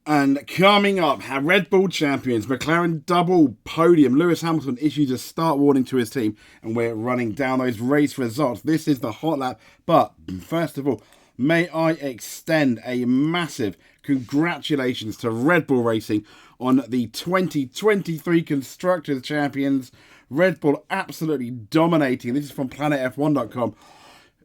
And coming up, our Red Bull champions, McLaren double podium. Lewis Hamilton issues a start warning to his team, and we're running down those race results. This is the hot lap. But first of all, may I extend a massive congratulations to Red Bull Racing on the 2023 Constructors Champions. Red Bull absolutely dominating. This is from planetf1.com.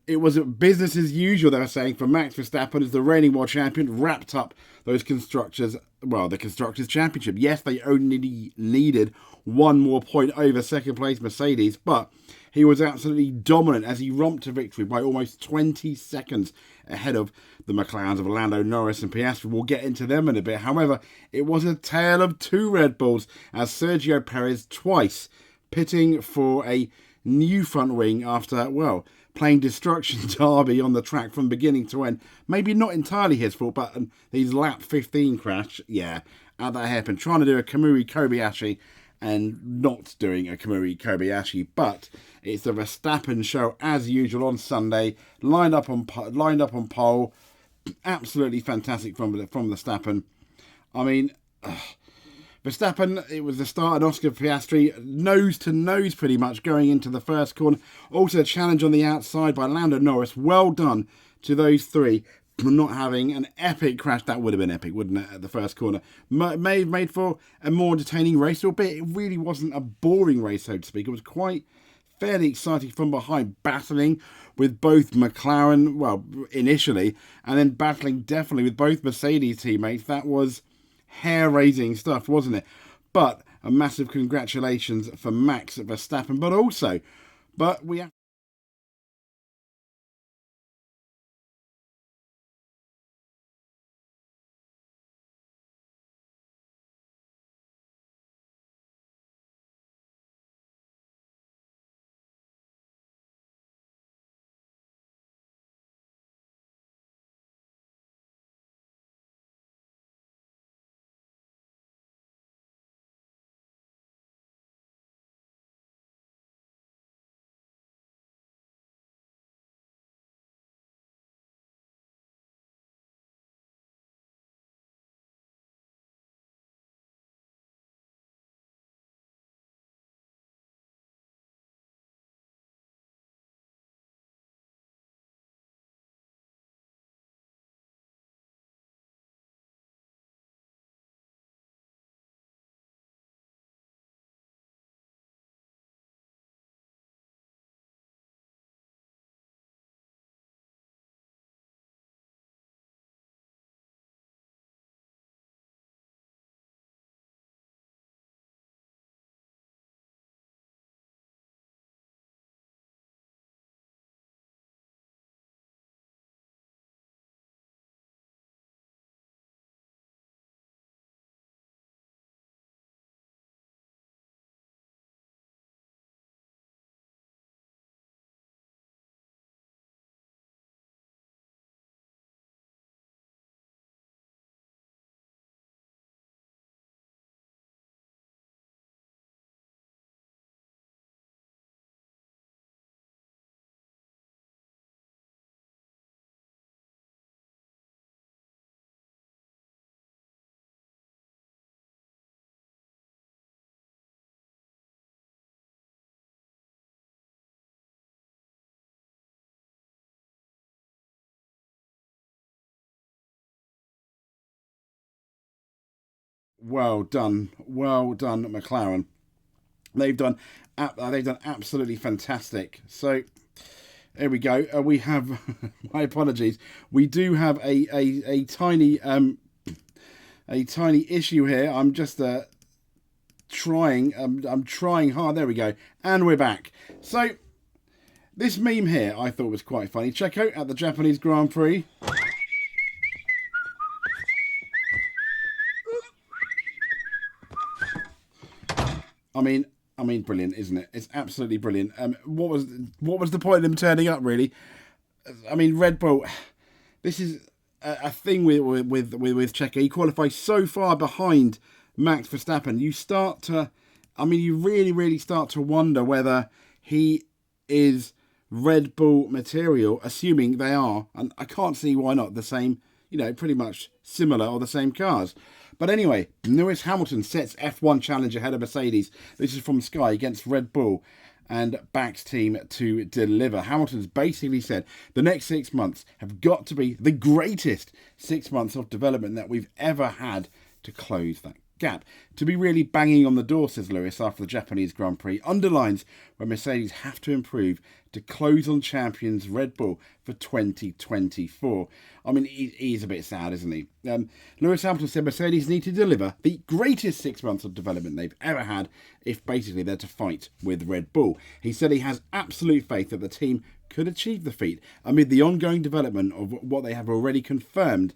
It was business as usual, they were saying, for Max Verstappen as the reigning world champion, wrapped up those the Constructors' Championship. Yes, they only needed one more point over second place Mercedes, but he was absolutely dominant as he romped to victory by almost 20 seconds ahead of the McLarens of Lando Norris and Piastri. We'll get into them in a bit. However, it was a tale of two Red Bulls as Sergio Perez twice pitting for a new front wing after, playing Destruction Derby on the track from beginning to end. Maybe not entirely his fault, but his lap 15 crash, at that hairpin, trying to do a Kamui Kobayashi and not doing a Kamui Kobayashi. But it's the Verstappen show as usual on Sunday, lined up on pole. Absolutely fantastic from Verstappen. I mean, Verstappen, it was the start, and Oscar Piastri nose to nose pretty much going into the first corner. Also a challenge on the outside by Lando Norris. Well done to those three for not having an epic crash. That would have been epic, wouldn't it, at the first corner? Made for a more entertaining race, albeit it really wasn't a boring race, so to speak. It was quite fairly exciting from behind, battling with both McLaren, initially, and then battling definitely with both Mercedes teammates. That was hair-raising stuff, wasn't it? But a massive congratulations for Max Verstappen, but we have well done, McLaren. They've done absolutely fantastic. So there we go. We have my apologies. We do have a tiny issue here. I'm just trying. I'm trying hard. There we go, and we're back. So this meme here I thought was quite funny. Check out at the Japanese Grand Prix. Brilliant, isn't it? It's absolutely brilliant. What was the point of them turning up? Really, Red Bull. This is a thing with Checo. He qualifies so far behind Max Verstappen. You really start to wonder whether he is Red Bull material, assuming they are, and I can't see why not, the same pretty much similar or the same cars. But anyway, Lewis Hamilton sets F1 challenge ahead of Mercedes. This is from Sky against Red Bull and backs team to deliver. Hamilton's basically said the next 6 months have got to be the greatest 6 months of development that we've ever had to close that gap. To be really banging on the door, says Lewis, after the Japanese Grand Prix, underlines where Mercedes have to improve to close on champions Red Bull for 2024. I mean, he's a bit sad, isn't he? Lewis Hamilton said Mercedes need to deliver the greatest 6 months of development they've ever had if basically they're to fight with Red Bull. He said he has absolute faith that the team could achieve the feat amid the ongoing development of what they have already confirmed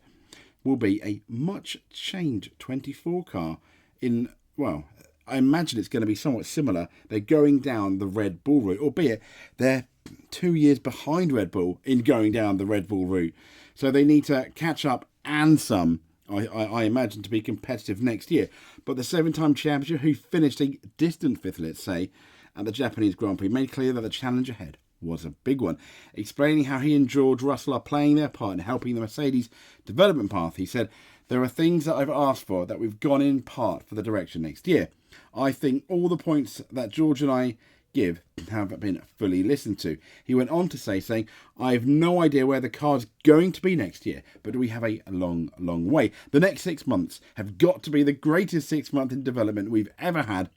will be a much changed 24 car in, well, I imagine it's going to be somewhat similar. They're going down the Red Bull route, albeit they're 2 years behind Red Bull in going down the Red Bull route. So they need to catch up and some, I imagine, to be competitive next year. But the 7-time champion, who finished a distant fifth, let's say, at the Japanese Grand Prix, made clear that the challenge ahead was a big one. Explaining how he and George Russell are playing their part in helping the Mercedes development path, he said, there are things that I've asked for that we've gone in part for the direction next year. I think all the points that George and I give have been fully listened to. He went on to saying, I have no idea where the car's going to be next year, but we have a long way. The next 6 months have got to be the greatest 6 month in development we've ever had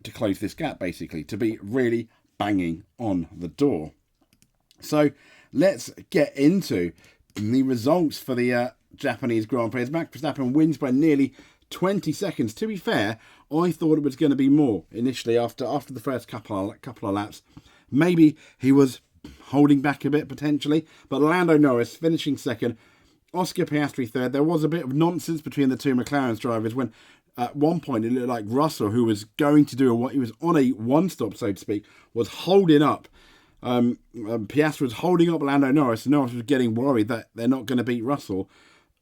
to close this gap, basically, to be really banging on the door. So let's get into the results for the Japanese Grand Prix. As Max Verstappen wins by nearly 20 seconds. To be fair, I thought it was going to be more initially after the first couple of laps. Maybe he was holding back a bit potentially, but Lando Norris finishing second, Oscar Piastri third. There was a bit of nonsense between the two McLaren drivers when at one point it looked like Russell, who was going to do what he was on a one-stop, so to speak, was holding up. Piastri was holding up Lando Norris, and Norris was getting worried that they're not going to beat Russell.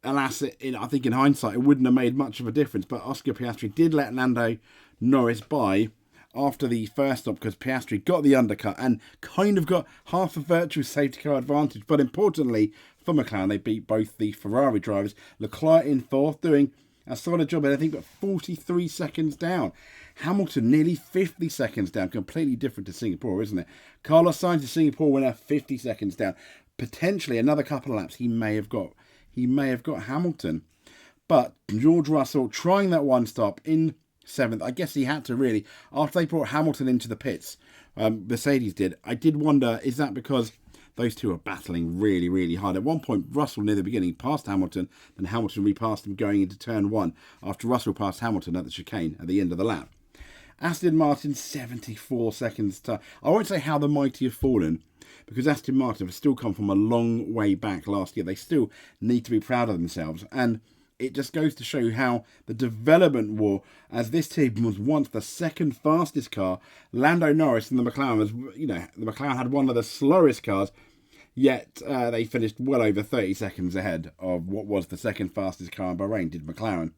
Alas, I think in hindsight, it wouldn't have made much of a difference, but Oscar Piastri did let Lando Norris by after the first stop because Piastri got the undercut and kind of got half a virtuous safety car advantage. But importantly, for McLaren, they beat both the Ferrari drivers. Leclerc in fourth, doing a solid job, I think, but 43 seconds down. Hamilton nearly 50 seconds down. Completely different to Singapore, isn't it? Carlos Sainz, the Singapore winner, 50 seconds down. Potentially another couple of laps he may have got Hamilton. But George Russell trying that one stop in seventh. I guess he had to really, after they brought Hamilton into the pits, Mercedes did. I did wonder, is that because those two are battling really, really hard? At one point, Russell near the beginning passed Hamilton, then Hamilton repassed him going into turn one after Russell passed Hamilton at the chicane at the end of the lap. Aston Martin, 74 seconds. I won't say how the mighty have fallen, because Aston Martin have still come from a long way back last year. They still need to be proud of themselves. And it just goes to show how the development war, as this team was once the second fastest car, Lando Norris and the McLaren was, the McLaren had one of the slowest cars, yet they finished well over 30 seconds ahead of what was the second fastest car in Bahrain, did McLaren.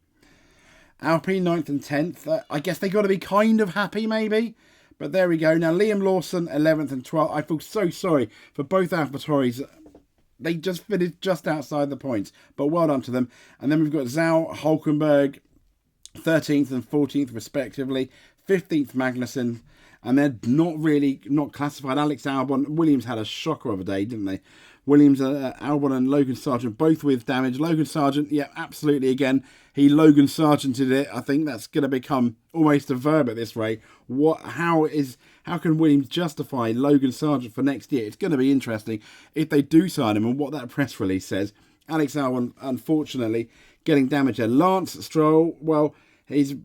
Alpine 9th and 10th, I guess they got to be kind of happy maybe, but there we go. Now Liam Lawson 11th and 12th. I feel so sorry for both AlphaTauris. They just finished just outside the points, but well done to them. And then we've got Zhou Hulkenberg 13th and 14th respectively, 15th Magnussen, and they're not classified. Alex Albon, Williams had a shocker of a day, didn't they? Williams, Albon and Logan Sargent both with damage. Logan Sargent, yeah, absolutely, again, he Logan Sargented it. I think that's going to become almost a verb at this rate. How can Williams justify Logan Sargent for next year? It's going to be interesting if they do sign him and what that press release says. Alex Albon, unfortunately, getting damaged there. Lance Stroll, well, his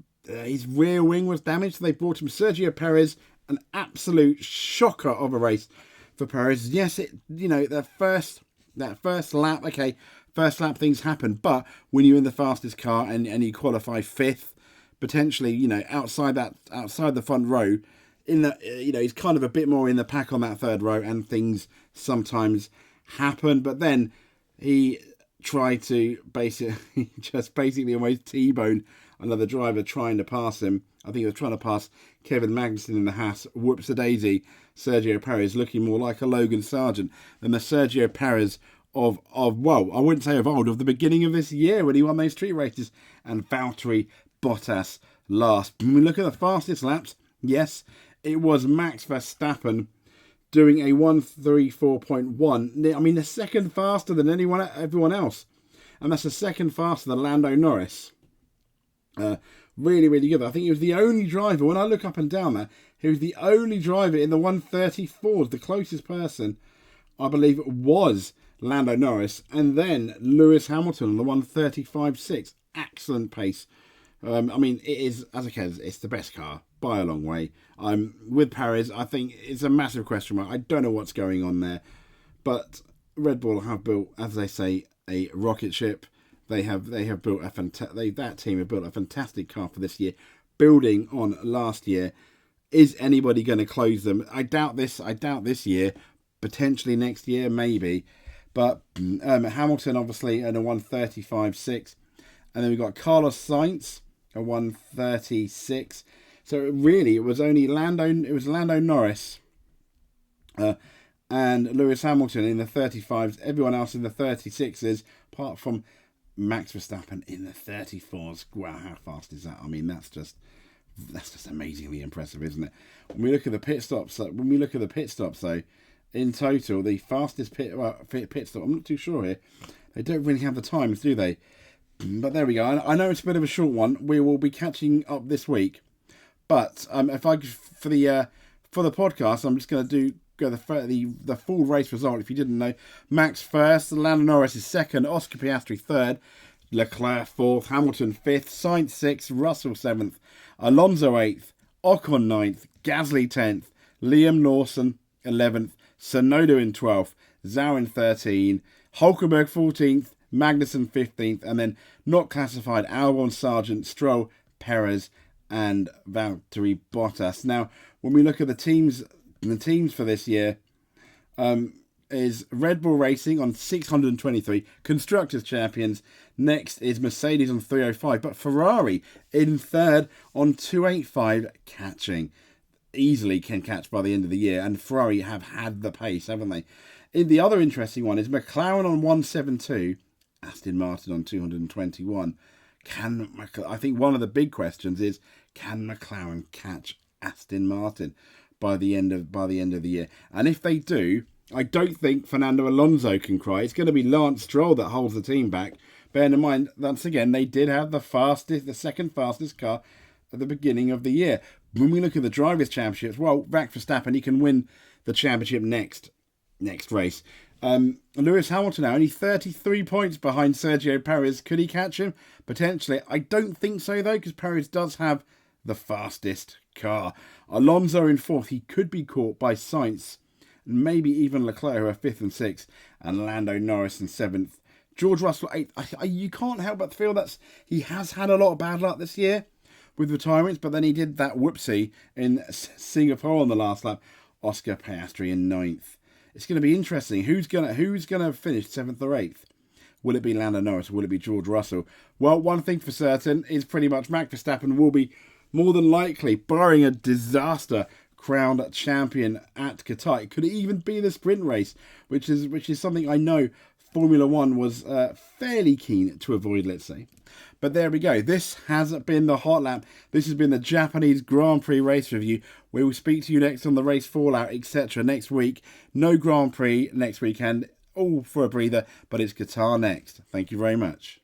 rear wing was damaged, so they brought him Sergio Perez, an absolute shocker of a race for Perez. Yes, that first lap, okay, first lap things happen, but when you're in the fastest car and you qualify fifth, potentially, outside the front row, he's kind of a bit more in the pack on that third row, and things sometimes happen. But then he tried to basically almost T-bone another driver trying to pass him. I think he was trying to pass Kevin Magnussen in the Haas. Whoops-a-daisy. Sergio Perez looking more like a Logan Sargent than the Sergio Perez well, I wouldn't say of old, of the beginning of this year when he won those street races, and Valtteri Bottas last. When we look at the fastest laps, yes, it was Max Verstappen doing a 1:34.1. I mean, the second faster than everyone else. And that's the second faster than Lando Norris. Really, really good. I think he was the only driver, when I look up and down there, he was the only driver in the 1:34s. The closest person, I believe, was Lando Norris. And then Lewis Hamilton on the 1:35.6. Excellent pace. I mean, it is, as I said, it's the best car by a long way. With Perez, I think it's a massive question mark. I don't know what's going on there. But Red Bull have built, as they say, a rocket ship. They have built that team have built a fantastic car for this year, building on last year. Is anybody going to close them? I doubt this year. Potentially next year, maybe. But Hamilton, obviously, at a 1:35.6. And then we've got Carlos Sainz, a 1:36. So really, it was Lando Norris and Lewis Hamilton in the 35s. Everyone else in the 36s, apart from Max Verstappen in the 34s. Wow, how fast is that? I mean, that's just amazingly impressive, isn't it? When we look at the pit stops, though, in total, the fastest pit stop, I'm not too sure here. They don't really have the times, do they? But there we go. I know it's a bit of a short one. We will be catching up this week. But for the podcast, I'm just going to go the full race result. If you didn't know, Max first, Lando Norris is second, Oscar Piastri third, Leclerc fourth, Hamilton fifth, Sainz sixth, Russell seventh, Alonso eighth, Ocon ninth, Gasly 10th, Liam Lawson 11th, Tsunoda in 12th, Zhou in 13th, Hulkenberg 14th, Magnussen 15th, and then not classified Albon, Sargent, Stroll, Perez, and Valtteri Bottas. Now, when we look at the teams for this year, is Red Bull Racing on 623, Constructors Champions. Next is Mercedes on 305, but Ferrari in third on 285, easily can catch by the end of the year, and Ferrari have had the pace, haven't they? The other interesting one is McLaren on 172, Aston Martin on 221. I think one of the big questions is, can McLaren catch Aston Martin by the end of the year? And if they do, I don't think Fernando Alonso can cry. It's going to be Lance Stroll that holds the team back. Bearing in mind, once again, they did have the second fastest car at the beginning of the year. When we look at the Drivers' Championships, well, Max Verstappen, he can win the championship next race. Lewis Hamilton now only 33 points behind Sergio Perez. Could he catch him? Potentially. I don't think so, though, because Perez does have the fastest car. Alonso in fourth. He could be caught by Sainz, and maybe even Leclerc, who are fifth and sixth, and Lando Norris in seventh. George Russell eighth. You can't help but feel that he has had a lot of bad luck this year with retirements, but then he did that whoopsie in Singapore on the last lap. Oscar Piastri in ninth. It's going to be interesting. Who's gonna finish seventh or eighth? Will it be Lando Norris or will it be George Russell? Well, one thing for certain is pretty much Max Verstappen will be more than likely, barring a disaster, crowned champion at Qatar. It could even be the sprint race, which is something I know Formula One was fairly keen to avoid, let's say. But there we go. This has been the Hot Lap. This has been the Japanese Grand Prix race review. We will speak to you next on the race fallout, etc. next week. No Grand Prix next weekend. All for a breather, but it's Qatar next. Thank you very much.